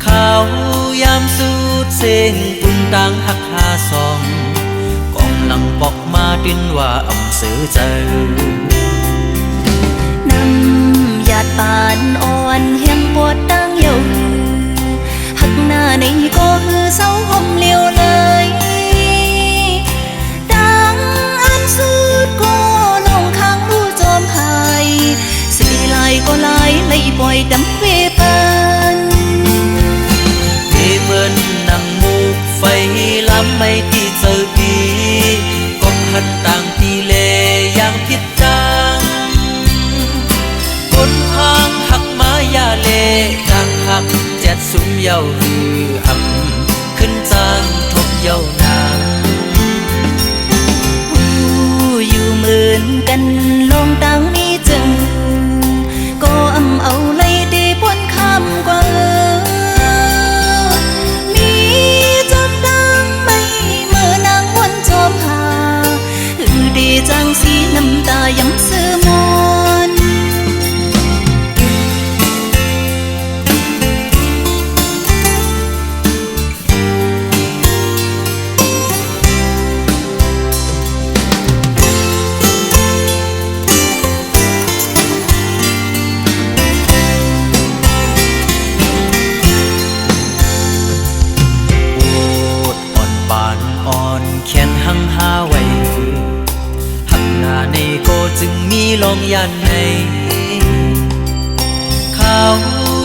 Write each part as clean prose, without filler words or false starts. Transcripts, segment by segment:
ข้าวยามสูดเสียงปุ่นต่างหักหาสองกองหลังปอกมาดินว่าอำซื้อเจอนำหยาดปานอ่อนเฮียงปวดตั้งเยาหักหน้าในก็คือเศร้าห่มเลียวเลยดังอันสุดก็ลงข้างรู้จอมหายสีลายก็ลายเลยปล่อยดำเวปันเอเมินนั่งมูกไฟล้ำไม่ที่เจอดีก็หันต่างที่เลอย่างผิดจังคนทางหักมายาเลทางหักแจ็ดสุมเยาหือหำขึ้นจางทบเยานางอยู่เหมือนกันลงต่างนี้จึงก็เอาเลยดีพ้นคำกว่ามีจนดังไม่เมื่อนางวันจอมหาดีจังสีน้ำตาย้ำซื้อมอนแขนหังหาไว้หักหน้าในก็จึงมีลองยันในข้าว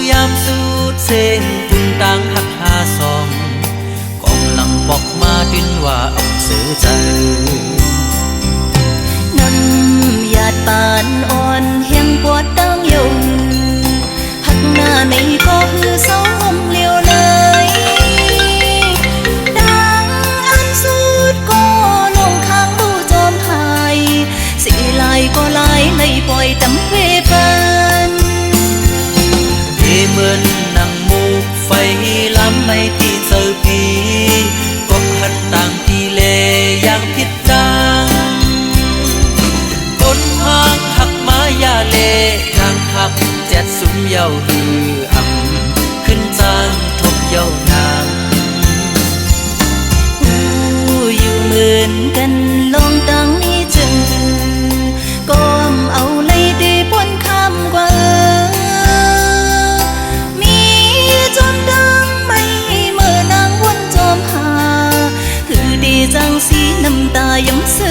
ยามสูดเส้นปุ่นต่างหักหาสองกองหลังบอกมาดินว่าเอาเสือใจน้ำหยาดปานอ่อนเฮียงปวดตั้งเยาหักหน้าในก็คือเศร้าห่มเลียวเลยก็ลายเลยปล่อยดำเวปันเอเมินนั่งมูกไฟล้ำไม่ที่เจอพีก็หันต่างที่เลอย่างผิดจังคนทางหักมายาเลทางหักแจ็ดสุมเยาหือหำขึ้นจางทบเยานางอยู่เหมือนกันลองตั้งนี้จึงก็เอาเลยดีพ้นคำกว่ามีจนดังไม่เมื่อนางวนจอมหาคือดีจังสีน้ำตาย้ำซื้อ